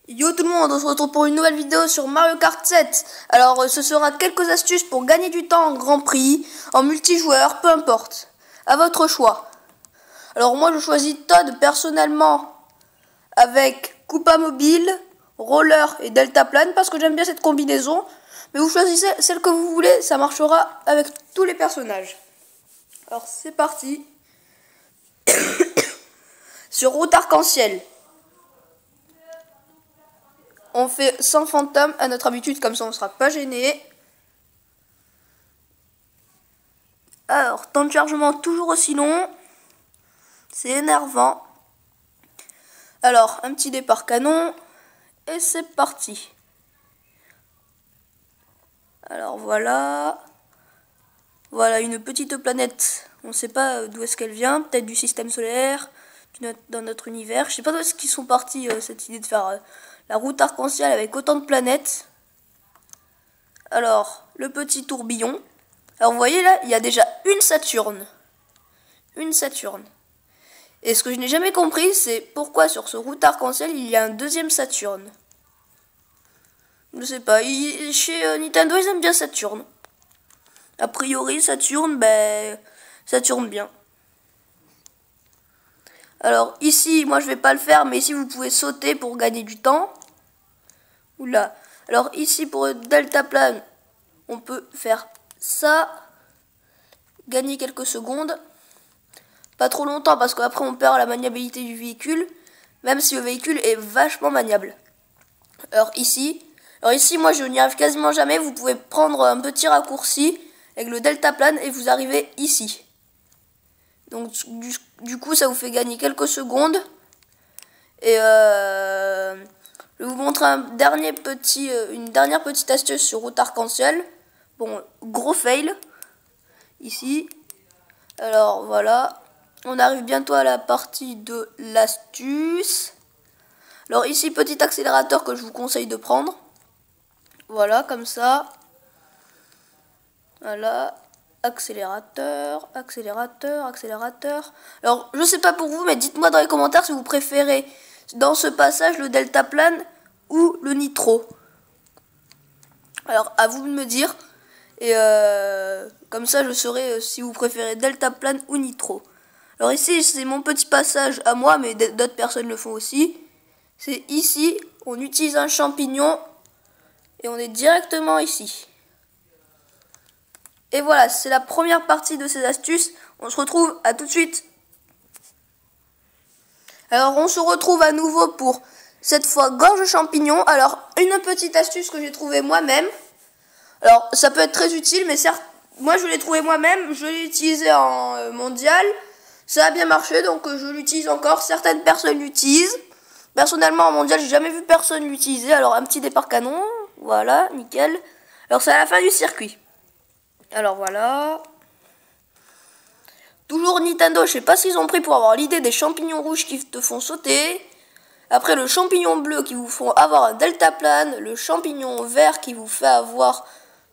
Yo tout le monde, on se retrouve pour une nouvelle vidéo sur Mario Kart 7. Alors ce sera quelques astuces pour gagner du temps en Grand Prix, en multijoueur, peu importe. À votre choix. Alors moi je choisis Todd personnellement avec Koopa Mobile, Roller et Deltaplane parce que j'aime bien cette combinaison. Mais vous choisissez celle que vous voulez, ça marchera avec tous les personnages. Alors c'est parti. Sur route arc-en-ciel. On fait sans fantôme à notre habitude, comme ça on ne sera pas gêné. Alors, temps de chargement toujours aussi long. C'est énervant. Alors, un petit départ canon. Et c'est parti. Alors voilà. Voilà une petite planète. On ne sait pas d'où est-ce qu'elle vient. Peut-être du système solaire, dans notre univers. Je ne sais pas d'où est-ce qu'ils sont partis, cette idée de faire la route arc-en-ciel avec autant de planètes. Alors, le petit tourbillon. Alors vous voyez là, il y a déjà une Saturne. Une Saturne. Et ce que je n'ai jamais compris, c'est pourquoi sur ce route arc-en-ciel, il y a un deuxième Saturne. Je sais pas, chez Nintendo, ils aiment bien Saturne. A priori, Saturne, ben, ça tourne bien. Alors ici, moi je vais pas le faire, mais ici vous pouvez sauter pour gagner du temps. Oula. Alors ici pour Deltaplane, on peut faire ça. Gagner quelques secondes. Pas trop longtemps parce qu'après on perd la maniabilité du véhicule. Même si le véhicule est vachement maniable. Alors ici moi je n'y arrive quasiment jamais. Vous pouvez prendre un petit raccourci avec le deltaplane et vous arrivez ici. Donc du coup ça vous fait gagner quelques secondes. Et je vais vous montrer une dernière petite astuce sur route arc-en-ciel. Bon, gros fail. Ici. Alors voilà. On arrive bientôt à la partie de l'astuce. Alors ici, petit accélérateur que je vous conseille de prendre. Voilà, comme ça. Voilà. Accélérateur, accélérateur, accélérateur. Alors, je sais pas pour vous, mais dites-moi dans les commentaires si vous préférez dans ce passage le deltaplane ou le nitro. Alors, à vous de me dire. Et comme ça, je saurai si vous préférez deltaplane ou nitro. Alors ici, c'est mon petit passage à moi, mais d'autres personnes le font aussi. C'est ici, on utilise un champignon et on est directement ici. Et voilà, c'est la première partie de ces astuces. On se retrouve à tout de suite. Alors on se retrouve à nouveau pour cette fois gorge champignon. Alors une petite astuce que j'ai trouvée moi-même. Alors ça peut être très utile, mais certes, moi je l'ai trouvé moi-même. Je l'ai utilisé en mondial. Ça a bien marché, donc je l'utilise encore. Certaines personnes l'utilisent. Personnellement, en mondial, j'ai jamais vu personne l'utiliser. Alors, un petit départ canon. Voilà, nickel. Alors, c'est à la fin du circuit. Alors, voilà. Toujours Nintendo, je sais pas ce qu'ils ont pris pour avoir l'idée des champignons rouges qui te font sauter. Après, le champignon bleu qui vous font avoir un deltaplane. Le champignon vert qui vous fait avoir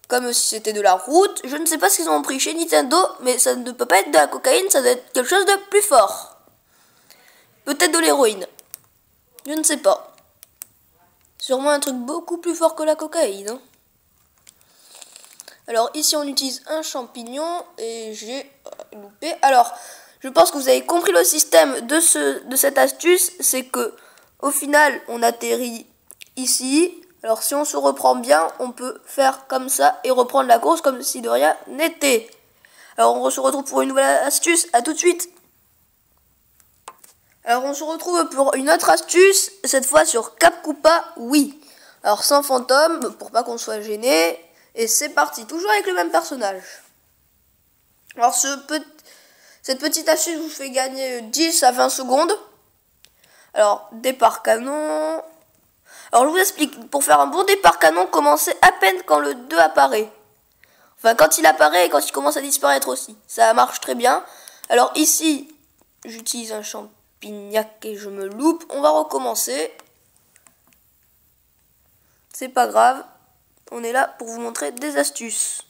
comme si c'était de la route. Je ne sais pas ce qu'ils ont pris chez Nintendo, mais ça ne peut pas être de la cocaïne, ça doit être quelque chose de plus fort. Peut-être de l'héroïne. Je ne sais pas. Sûrement un truc beaucoup plus fort que la cocaïne. Hein. Alors ici on utilise un champignon et j'ai loupé. Alors je pense que vous avez compris le système de cette astuce. C'est que au final on atterrit ici. Alors si on se reprend bien, on peut faire comme ça et reprendre la course comme si de rien n'était. Alors on se retrouve pour une nouvelle astuce. À tout de suite. Alors on se retrouve pour une autre astuce, cette fois sur Cap Koopa, oui. Alors sans fantôme, pour pas qu'on soit gêné. Et c'est parti, toujours avec le même personnage. Alors cette petite astuce vous fait gagner 10 à 20 secondes. Alors départ canon. Alors je vous explique, pour faire un bon départ canon, commencez à peine quand le 2 apparaît. Enfin quand il apparaît et quand il commence à disparaître aussi. Ça marche très bien. Alors ici, j'utilise un champignac et je me loupe. On va recommencer. C'est pas grave. On est là pour vous montrer des astuces.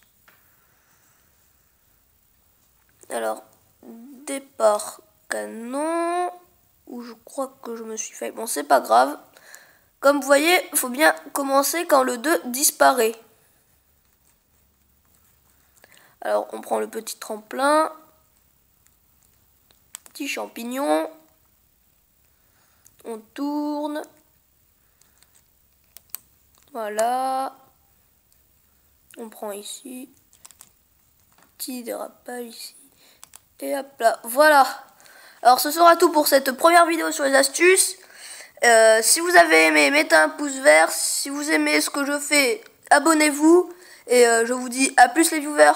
Alors, départ canon. Ou je crois que je me suis fait. Bon, c'est pas grave. Comme vous voyez, il faut bien commencer quand le 2 disparaît. Alors, on prend le petit tremplin. Petit champignon. On tourne. Voilà. On prend ici. Petit dérapage ici. Et hop là. Voilà. Alors, ce sera tout pour cette première vidéo sur les astuces. Si vous avez aimé, mettez un pouce vert. Si vous aimez ce que je fais, abonnez-vous. Et je vous dis à plus les viewers.